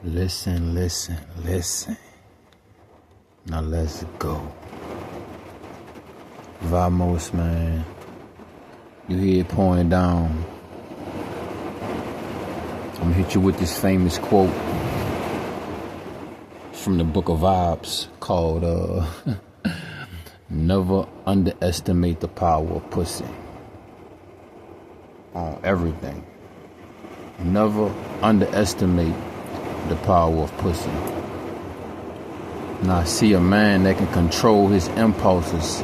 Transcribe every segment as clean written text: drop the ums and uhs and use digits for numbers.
Listen, listen, listen. Now let's go. Vamos, man. You hear it pouring down. I'm gonna hit you with this famous quote from the Book of Vibes called never underestimate the power of pussy. On everything. Never underestimate the power of pussy. Now I see a man that can control his impulses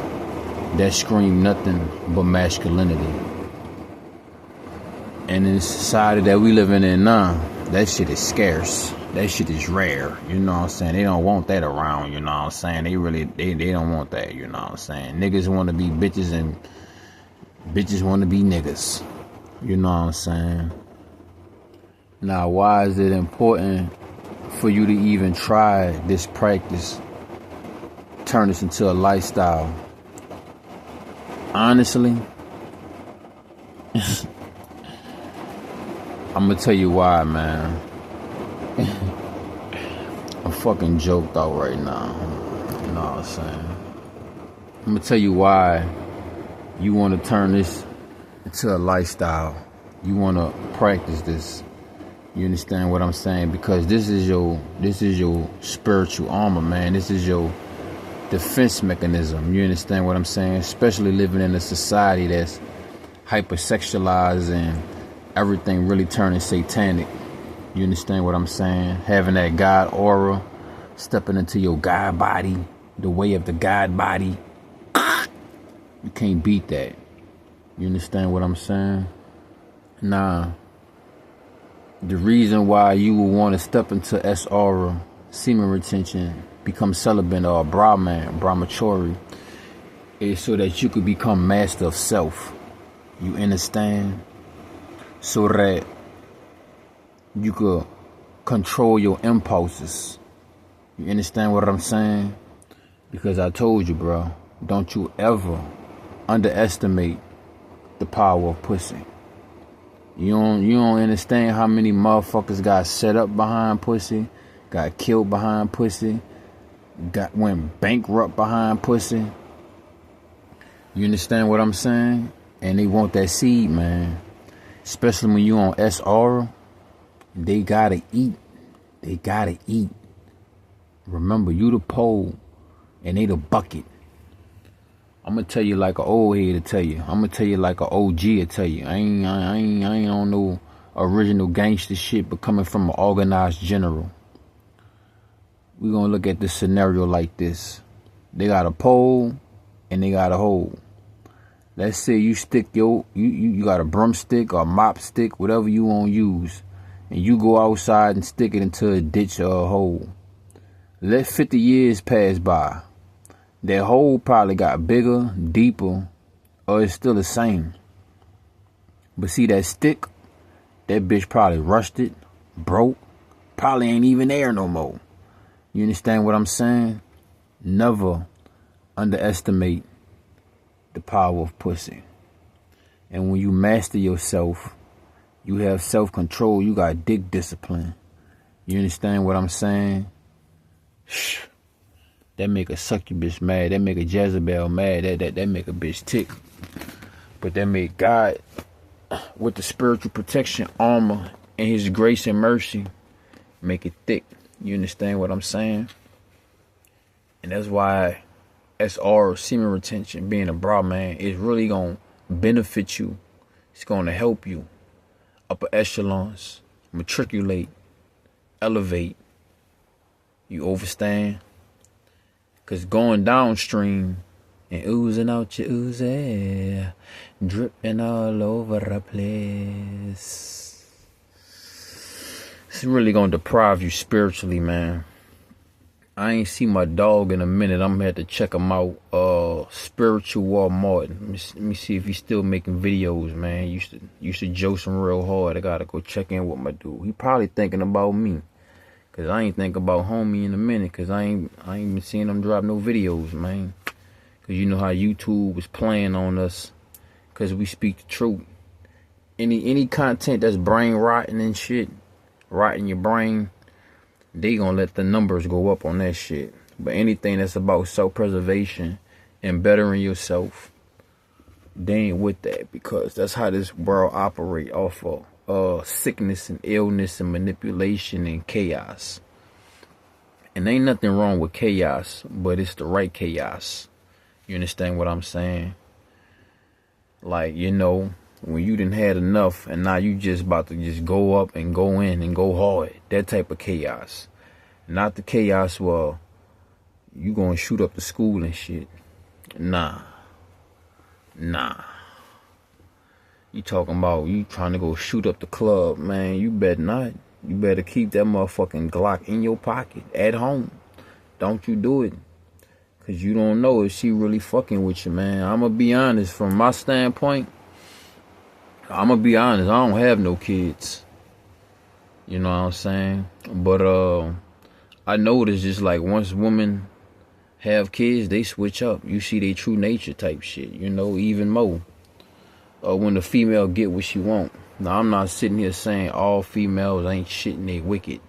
that scream nothing but masculinity. And in the society that we living in now, that shit is scarce. That shit is rare. You know what I'm saying? They don't want that around, you know what I'm saying? They don't want that, you know what I'm saying? Niggas want to be bitches and bitches want to be niggas. You know what I'm saying? Now, why is it important for you to even try this practice? Turn this into a lifestyle. Honestly, I'm gonna tell you why, man. I'm fucking joked out right now. You know what I'm saying? I'm gonna tell you why you want to turn this into a lifestyle. You want to practice this. You understand what I'm saying? Because this is your spiritual armor, man. This is your defense mechanism. You understand what I'm saying? Especially living in a society that's hypersexualized and everything really turning satanic. You understand what I'm saying? Having that God aura, stepping into your God body, the way of the God body. You can't beat that. You understand what I'm saying? Nah. The reason why you will want to step into S aura, semen retention, become celibate or a Brahman, brahmachari, is so that you could become master of self. You understand? So that you could control your impulses. You understand what I'm saying? Because I told you, bro, don't you ever underestimate the power of pussy. You don't understand how many motherfuckers got set up behind pussy, got killed behind pussy, went bankrupt behind pussy. You understand what I'm saying? And they want that seed, man. Especially when you on S aura, they gotta eat. They gotta eat. Remember, you the pole and they the bucket. I'm gonna tell you like an old head to tell you. I'm gonna tell you like an OG to tell you. I ain't on no original gangster shit, but coming from an organized general. We gonna look at this scenario like this. They got a pole and they got a hole. Let's say you stick you got a broomstick or a mop stick, whatever you want to use, and you go outside and stick it into a ditch or a hole. Let 50 years pass by. That hole probably got bigger, deeper, or it's still the same. But see that stick, that bitch probably rusted, broke, probably ain't even there no more. You understand what I'm saying? Never underestimate the power of pussy. And when you master yourself, you have self-control, you got dick discipline. You understand what I'm saying? Shh. That make a succubus mad. That make a Jezebel mad. That make a bitch tick. But that make God, with the spiritual protection armor and his grace and mercy, make it thick. You understand what I'm saying? And that's why SR, semen retention, being a Brahman, is really going to benefit you. It's going to help you. Upper echelons, matriculate, elevate. You overstand? Because going downstream and oozing out your oozy, dripping all over the place, it's really going to deprive you spiritually, man. I ain't see my dog in a minute. I'm going to have to check him out. Spiritual Wall Martin. Let me see if he's still making videos, man. Used to joke him real hard. I got to go check in with my dude. He probably thinking about me. Cause I ain't think about homie in a minute. Cause I ain't been seeing him drop no videos, man. Cause you know how YouTube was playing on us. Cause we speak the truth. Any content that's brain rotting and shit, rotting your brain, they gonna let the numbers go up on that shit. But anything that's about self-preservation and bettering yourself, they ain't with that, because that's how this world operate, off of sickness and illness and manipulation and chaos. And ain't nothing wrong with chaos, but it's the right chaos. You understand what I'm saying? Like, you know, when you done had enough and now you just about to just go up and go in and go hard. That type of chaos. Not the chaos where you gonna shoot up the school and shit. Nah. You talking about you trying to go shoot up the club, man. You better not. You better keep that motherfucking Glock in your pocket at home. Don't you do it. Because you don't know if she really fucking with you, man. I'm going to be honest. From my standpoint, I'm going to be honest. I don't have no kids. You know what I'm saying? But I noticed just like once women have kids, they switch up. You see their true nature type shit. You know, even more. When the female get what she want. Now, I'm not sitting here saying all females ain't shit and they wicked.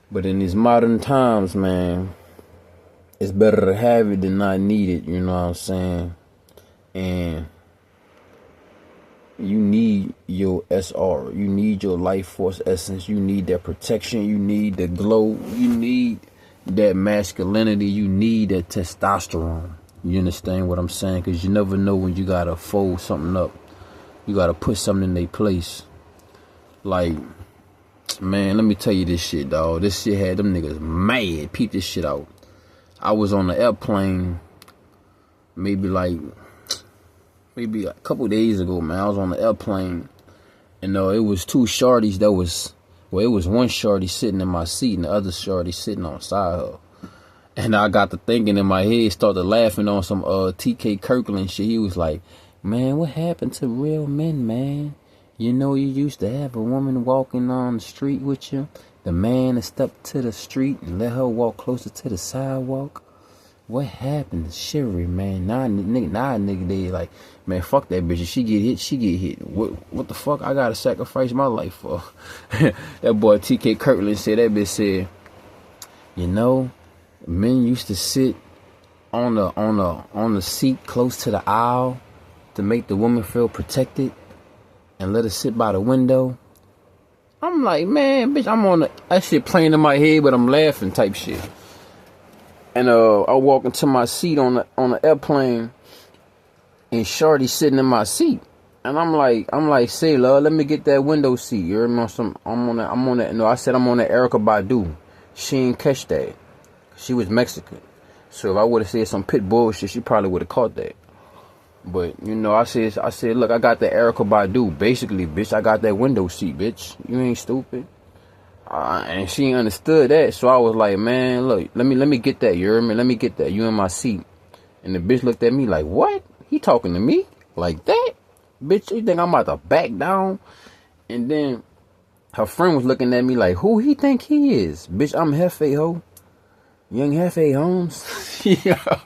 But in these modern times, man, it's better to have it than not need it, you know what I'm saying? And you need your SR. You need your life force essence. You need that protection. You need the glow. You need that masculinity. You need that testosterone. You understand what I'm saying? Because you never know when you got to fold something up. You got to put something in their place. Like, man, let me tell you this shit, dog. This shit had them niggas mad. Peep this shit out. I was on the airplane maybe a couple days ago, man. I was on the airplane, and it was two shorties that was, well, it was one shorty sitting in my seat and the other shorty sitting on the side of her. And I got to thinking in my head, started laughing on some T.K. Kirkland shit. He was like, man, what happened to real men, man? You know, you used to have a woman walking on the street with you. The man that stepped to the street and let her walk closer to the sidewalk. What happened to chivalry, man? Nah, nigga, they like, man, fuck that bitch. If she get hit, she get hit. What the fuck I gotta sacrifice my life for? That boy T.K. Kirkland said, that bitch said, you know, men used to sit on the seat close to the aisle to make the woman feel protected and let her sit by the window. I'm like, man, bitch, I'm on that shit playing in my head, but I'm laughing type shit. And I walk into my seat on the airplane, and shorty sitting in my seat, and I'm like, say, love, let me get that window seat. You remember I'm on that. No, I said I'm on that Erykah Badu. She ain't catch that. She was Mexican, so if I would have said some pit bullshit, she probably would have caught that. But, you know, I said, look, I got the Erykah Badu. Basically, bitch, I got that window seat, bitch. You ain't stupid. And she ain't understood that. So I was like, man, look, let me get that. You hear me? Let me get that. You in my seat. And the bitch looked at me like, what? He talking to me? Like that? Bitch, you think I'm about to back down? And then her friend was looking at me like, who he think he is? Bitch, I'm Hefe, ho. Young Hefe Holmes. Yeah.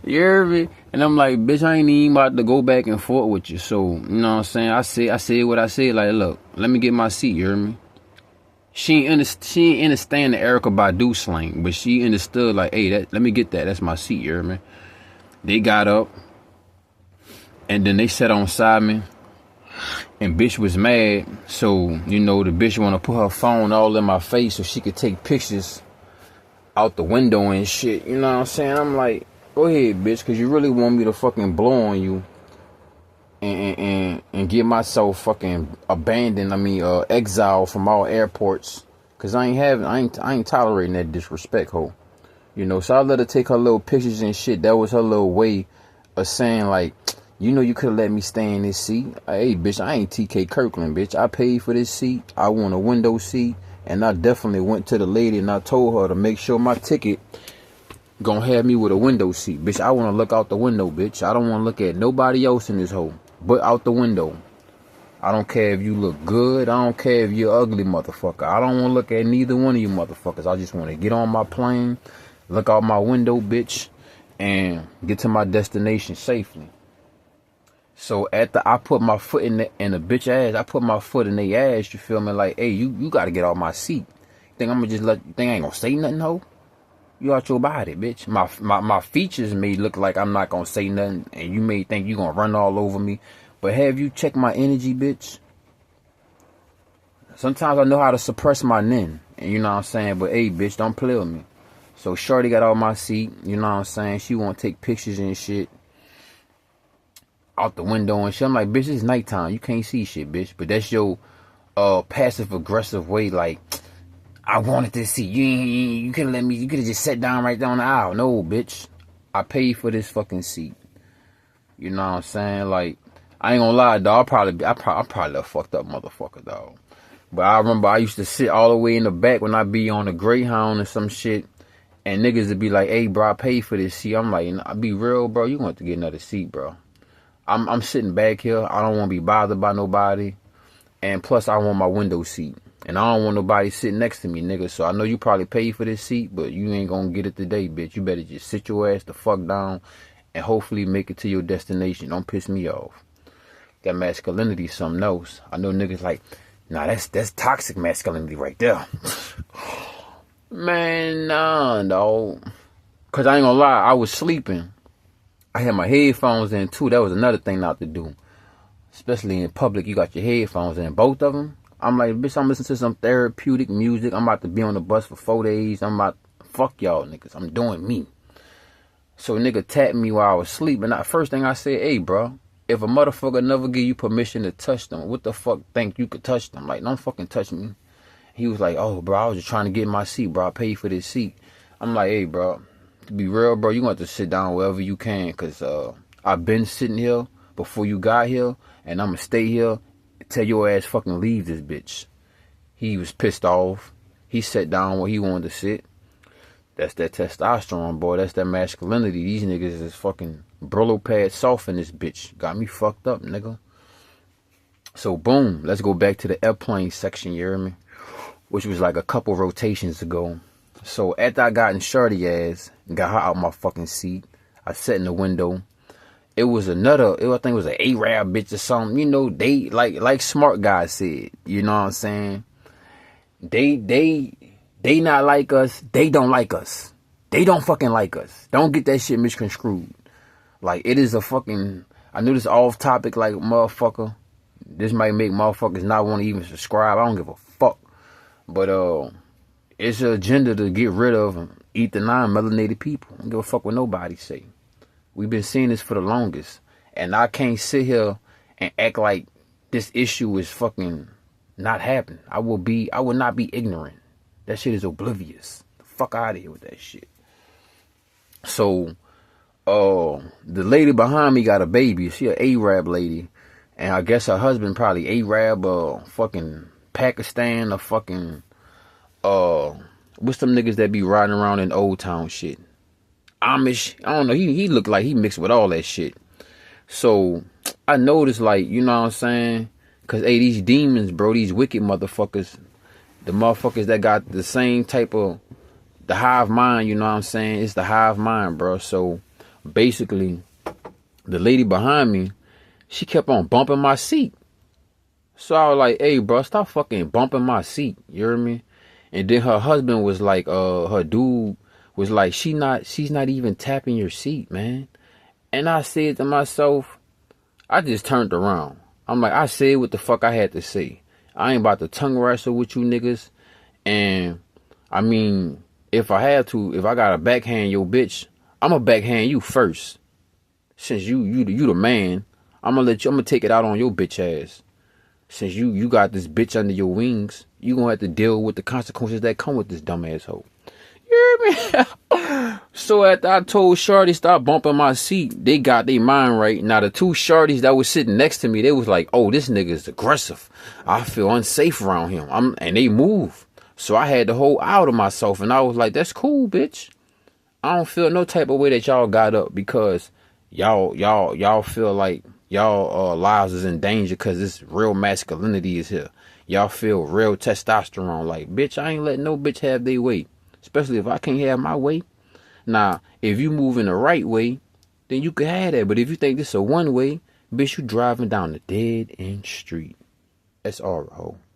You hear me? And I'm like, bitch, I ain't even about to go back and forth with you. So, you know what I'm saying? I said what I said. Like, look, let me get my seat. You hear me? She ain't understand the Erykah Badu slang, but she understood like, hey, let me get that. That's my seat. You hear me? They got up, and then they sat on side me, and bitch was mad. So, you know, the bitch want to put her phone all in my face so she could take pictures out the window and shit. You know what I'm saying? I'm like, go ahead, bitch, because you really want me to fucking blow on you and get myself fucking abandoned. Exiled from all airports, because I ain't tolerating that disrespect, ho. You know, so I let her take her little pictures and shit. That was her little way of saying, like, you know, you could have let me stay in this seat. Hey, bitch, I ain't T.K. Kirkland, bitch. I paid for this seat. I want a window seat. And I definitely went to the lady and I told her to make sure my ticket gonna have me with a window seat. Bitch, I want to look out the window, bitch. I don't want to look at nobody else in this hole but out the window. I don't care if you look good. I don't care if you're ugly, motherfucker. I don't want to look at neither one of you motherfuckers. I just want to get on my plane, look out my window, bitch, and get to my destination safely. So after I put my foot in the bitch ass, I put my foot in their ass, you feel me? Like, hey, you got to get off my seat. Think I'm gonna just think I ain't gonna say nothing, ho? You out your body, bitch. My features may look like I'm not gonna say nothing, and you may think you gonna run all over me. But have you checked my energy, bitch? Sometimes I know how to suppress my nin, and you know what I'm saying? But hey, bitch, don't play with me. So shorty got on my seat, you know what I'm saying? She wanna take pictures and shit out the window and shit. I'm like, bitch, it's nighttime. You can't see shit, bitch. But that's your passive aggressive way, like, I wanted to see you couldn't let me, you could have just sat down right down the aisle. No, bitch, I paid for this fucking seat. You know what I'm saying? Like, I ain't gonna lie, dog. I'm probably a fucked up motherfucker, dog. But I remember I used to sit all the way in the back when I be on a Greyhound or some shit, and niggas would be like, hey, bro, I paid for this seat. I'm like, I be real, bro, you gonna have to get another seat, bro. I'm sitting back here. I don't want to be bothered by nobody. And plus, I want my window seat. And I don't want nobody sitting next to me, nigga. So I know you probably paid for this seat, but you ain't gonna get it today, bitch. You better just sit your ass the fuck down and hopefully make it to your destination. Don't piss me off. That masculinity is something else. I know niggas like, nah, that's toxic masculinity right there. Man, nah, dog. Cause I ain't gonna lie, I was sleeping. I had my headphones in too. That was another thing not to do. Especially in public, you got your headphones in, both of them. I'm like, bitch, I'm listening to some therapeutic music. I'm about to be on the bus for 4 days. Fuck y'all niggas. I'm doing me. So nigga tapped me while I was sleeping. The first thing I said, hey, bro, if a motherfucker never give you permission to touch them, what the fuck think you could touch them? Like, don't fucking touch me. He was like, oh, bro, I was just trying to get in my seat, bro. I paid for this seat. I'm like, hey, bro, to be real, bro, you going to have to sit down wherever you can, because I've been sitting here before you got here, and I'm going to stay here. Tell your ass fucking leave this bitch. He was pissed off. He sat down where he wanted to sit. That's that testosterone, boy. That's that masculinity. These niggas is fucking Brillo pad soft in this bitch. Got me fucked up, nigga. So, boom. Let's go back to the airplane section, you hear me? Which was like a couple rotations ago. So, after I got in shorty ass, got her out my fucking seat, I sat in the window. It was I think it was an Arab bitch or something. You know, they, like smart guys said, you know what I'm saying? They not like us. They don't like us. They don't fucking like us. Don't get that shit misconstrued. Like, it is a fucking, I knew this off topic, like, motherfucker. This might make motherfuckers not want to even subscribe. I don't give a fuck. But, it's an agenda to get rid of and eat the non-melanated people. I don't give a fuck what nobody say. We've been seeing this for the longest. And I can't sit here and act like this issue is fucking not happening. I will not be ignorant. That shit is oblivious. The fuck out of here with that shit. So, the lady behind me got a baby. She an Arab lady. And I guess her husband probably Arab or fucking Pakistan or fucking, what's them niggas that be riding around in Old Town shit? Amish, I don't know, he looked like he mixed with all that shit. So, I noticed, like, you know what I'm saying? Because, hey, these demons, bro, these wicked motherfuckers, the motherfuckers that got the same type of, the hive mind, you know what I'm saying? It's the hive mind, bro. So, basically, the lady behind me, she kept on bumping my seat. So, I was like, hey, bro, stop fucking bumping my seat. You hear me? And then her husband was like, her dude was like, she's not even tapping your seat, man. And I said to myself, I just turned around. I'm like, I said what the fuck I had to say. I ain't about to tongue wrestle with you niggas. And, I mean, if I had to, if I gotta backhand your bitch, I'm gonna backhand you first. Since you the man, I'm gonna take it out on your bitch ass. Since you got this bitch under your wings, you gonna have to deal with the consequences that come with this dumb asshole. You hear me? So after I told Shorty stop bumping my seat, they got their mind right. Now the two Shorties that was sitting next to me, they was like, oh, this nigga is aggressive. I feel unsafe around him. And they move. So I had to hold out of myself, and I was like, that's cool, bitch. I don't feel no type of way that y'all got up because y'all feel like y'all lives is in danger because this real masculinity is here. Y'all feel real testosterone. Like, bitch, I ain't letting no bitch have their way. Especially if I can't have my way. Now, if you move in the right way, then you can have that. But if you think this is a one way, bitch, you driving down the dead end street. That's all, ho.